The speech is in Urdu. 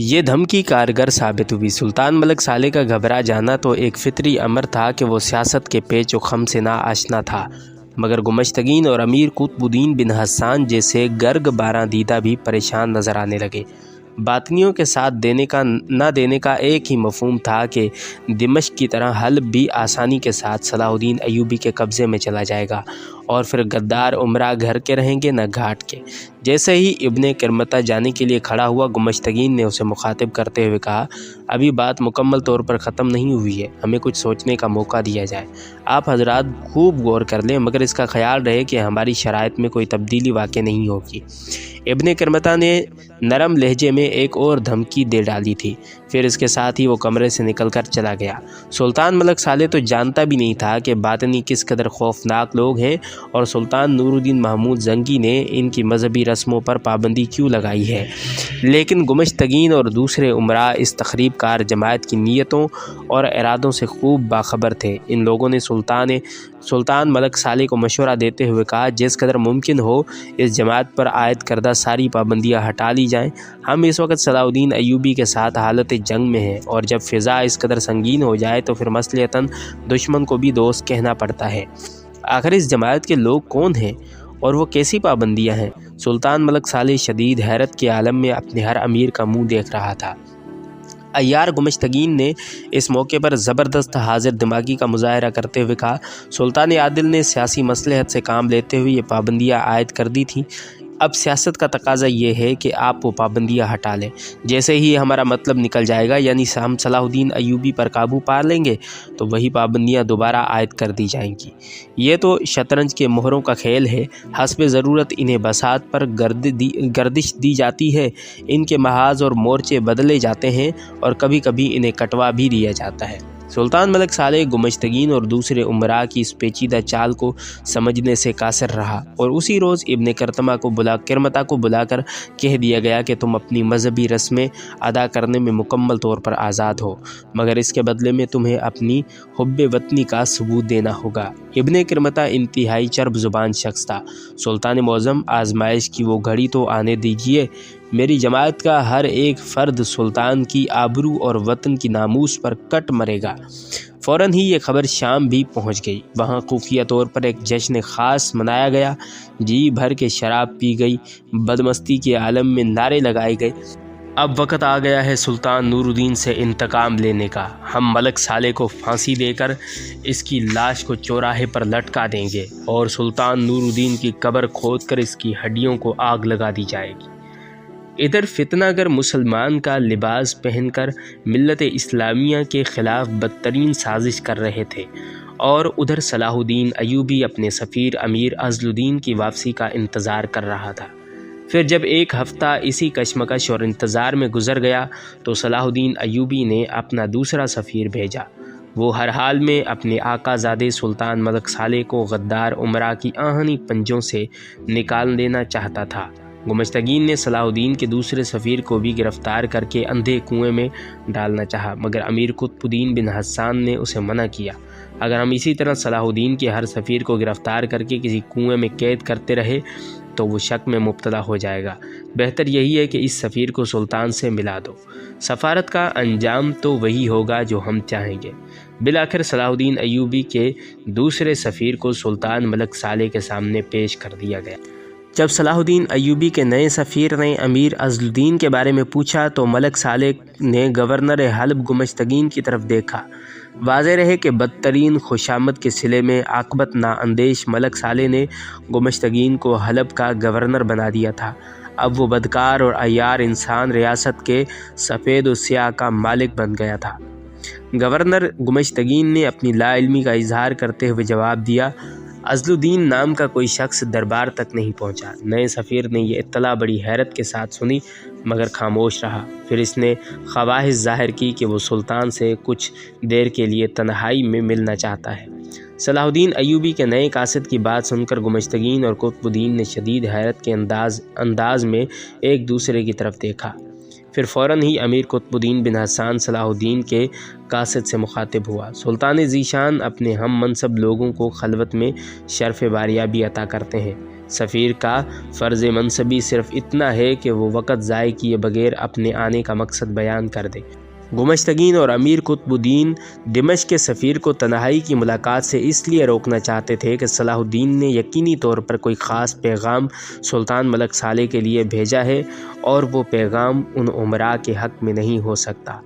یہ دھمکی کارگر ثابت ہوئی۔ سلطان ملک صالح کا گھبرا جانا تو ایک فطری امر تھا کہ وہ سیاست کے پیچ و خم سے نا آشنا تھا، مگر گمشتگین اور امیر قطب الدین بن حسان جیسے گرگ باراں دیدہ بھی پریشان نظر آنے لگے۔ باطنیوں کے ساتھ دینے کا نہ دینے کا ایک ہی مفہوم تھا کہ دمشق کی طرح حلب بھی آسانی کے ساتھ صلاح الدین ایوبی کے قبضے میں چلا جائے گا، اور پھر غدار عمرہ گھر کے رہیں گے نہ گھاٹ کے۔ جیسے ہی ابن کرمتہ جانے کے لیے کھڑا ہوا، گمشتگین نے اسے مخاطب کرتے ہوئے کہا، ابھی بات مکمل طور پر ختم نہیں ہوئی ہے، ہمیں کچھ سوچنے کا موقع دیا جائے۔ آپ حضرات خوب غور کر لیں، مگر اس کا خیال رہے کہ ہماری شرائط میں کوئی تبدیلی واقع نہیں ہوگی۔ ابن کرمتہ نے نرم لہجے میں ایک اور دھمکی دے ڈالی تھی، پھر اس کے ساتھ ہی وہ کمرے سے نکل کر چلا گیا۔ سلطان ملک صالح تو جانتا بھی نہیں تھا کہ باطنی کس قدر خوفناک لوگ ہیں اور سلطان نور الدین محمود زنگی نے ان کی مذہبی رسموں پر پابندی کیوں لگائی ہے، لیکن گمشتگین اور دوسرے امراء اس تخریب کار جماعت کی نیتوں اور ارادوں سے خوب باخبر تھے۔ ان لوگوں نے سلطان ملک صالح کو مشورہ دیتے ہوئے کہا، جس قدر ممکن ہو اس جماعت پر عائد کردہ ساری پابندیاں ہٹا لی جائیں۔ ہم اس وقت صلاح الدین ایوبی کے ساتھ حالت جنگ میں ہیں، اور جب فضا اس قدر سنگین ہو جائے تو پھر مصلحتاً دشمن کو بھی دوست کہنا پڑتا ہے۔ آخر اس جماعت کے لوگ کون ہیں اور وہ کیسی پابندیاں ہیں؟ سلطان ملک صالح شدید حیرت کے عالم میں اپنے ہر امیر کا منہ دیکھ رہا تھا۔ عیار گمشتگین نے اس موقع پر زبردست حاضر دماغی کا مظاہرہ کرتے ہوئے کہا، سلطان عادل نے سیاسی مصلحت سے کام لیتے ہوئے یہ پابندیاں عائد کر دی تھیں، اب سیاست کا تقاضا یہ ہے کہ آپ وہ پابندیاں ہٹا لیں۔ جیسے ہی ہمارا مطلب نکل جائے گا، یعنی ہم صلاح الدین ایوبی پر قابو پا لیں گے، تو وہی پابندیاں دوبارہ عائد کر دی جائیں گی۔ یہ تو شطرنج کے مہروں کا کھیل ہے، حسب ضرورت انہیں بساط پر گردش دی جاتی ہے، ان کے محاذ اور مورچے بدلے جاتے ہیں، اور کبھی کبھی انہیں کٹوا بھی دیا جاتا ہے۔ سلطان ملک صالح گمشتگین اور دوسرے امراء کی اس پیچیدہ چال کو سمجھنے سے قاصر رہا، اور اسی روز ابن کرمتہ کو بلا کر کہہ دیا گیا کہ تم اپنی مذہبی رسمیں ادا کرنے میں مکمل طور پر آزاد ہو، مگر اس کے بدلے میں تمہیں اپنی حب وطنی کا ثبوت دینا ہوگا۔ ابن کرمتہ انتہائی چرب زبان شخص تھا۔ سلطان معظم، آزمائش کی وہ گھڑی تو آنے دیجیے، میری جماعت کا ہر ایک فرد سلطان کی آبرو اور وطن کی ناموس پر کٹ مرے گا۔ فوراً ہی یہ خبر شام بھی پہنچ گئی۔ وہاں خفیہ طور پر ایک جشن خاص منایا گیا، جی بھر کے شراب پی گئی، بدمستی کے عالم میں نعرے لگائے گئے، اب وقت آ گیا ہے سلطان نور الدین سے انتقام لینے کا۔ ہم ملک صالح کو پھانسی دے کر اس کی لاش کو چوراہے پر لٹکا دیں گے، اور سلطان نور الدین کی قبر کھود کر اس کی ہڈیوں کو آگ لگا دی جائے گی۔ ادھر فتنہ گر مسلمان کا لباس پہن کر ملت اسلامیہ کے خلاف بدترین سازش کر رہے تھے، اور ادھر صلاح الدین ایوبی اپنے سفیر امیر عزل الدین کی واپسی کا انتظار کر رہا تھا۔ پھر جب ایک ہفتہ اسی کشمکش اور انتظار میں گزر گیا تو صلاح الدین ایوبی نے اپنا دوسرا سفیر بھیجا۔ وہ ہر حال میں اپنے آقا زادے سلطان ملک صالح کو غدار امراء کی آہنی پنجوں سے نکال دینا چاہتا تھا۔ گمشتگین نے صلاح الدین کے دوسرے سفیر کو بھی گرفتار کر کے اندھے کنویں میں ڈالنا چاہا، مگر امیر قطب الدین بن حسان نے اسے منع کیا۔ اگر ہم اسی طرح صلاح الدین کے ہر سفیر کو گرفتار کر کے کسی کنویں میں قید کرتے رہے تو وہ شک میں مبتلا ہو جائے گا۔ بہتر یہی ہے کہ اس سفیر کو سلطان سے ملا دو، سفارت کا انجام تو وہی ہوگا جو ہم چاہیں گے۔ بالآخر صلاح الدین ایوبی کے دوسرے سفیر کو سلطان ملک صالح کے سامنے پیش کر دیا گیا۔ جب صلاح الدین ایوبی کے نئے سفیر نے امیر عزل الدین کے بارے میں پوچھا تو ملک صالح نے گورنر حلب گمشتگین کی طرف دیکھا۔ واضح رہے کہ بدترین خوشامد کے صلے میں عاقبت نااندیش ملک صالح نے گمشتگین کو حلب کا گورنر بنا دیا تھا۔ اب وہ بدکار اور عیار انسان ریاست کے سفید و سیاہ کا مالک بن گیا تھا۔ گورنر گمشتگین نے اپنی لا علمی کا اظہار کرتے ہوئے جواب دیا، عزل الدین نام کا کوئی شخص دربار تک نہیں پہنچا۔ نئے سفیر نے یہ اطلاع بڑی حیرت کے ساتھ سنی، مگر خاموش رہا۔ پھر اس نے خواہش ظاہر کی کہ وہ سلطان سے کچھ دیر کے لیے تنہائی میں ملنا چاہتا ہے۔ صلاح الدین ایوبی کے نئے قاصد کی بات سن کر گمشتگین اور قطب الدین نے شدید حیرت کے انداز میں ایک دوسرے کی طرف دیکھا۔ پھر فوراً ہی امیر قطب الدین بن حسان صلاح الدین کے قاصد سے مخاطب ہوا، سلطان ذیشان اپنے ہم منصب لوگوں کو خلوت میں شرف باریابی عطا کرتے ہیں، سفیر کا فرض منصبی صرف اتنا ہے کہ وہ وقت ضائع کیے بغیر اپنے آنے کا مقصد بیان کر دے۔ گمشتگین اور امیر قطب الدین دمشق کے سفیر کو تنہائی کی ملاقات سے اس لیے روکنا چاہتے تھے کہ صلاح الدین نے یقینی طور پر کوئی خاص پیغام سلطان ملک صالح کے لیے بھیجا ہے اور وہ پیغام ان امراء کے حق میں نہیں ہو سکتا۔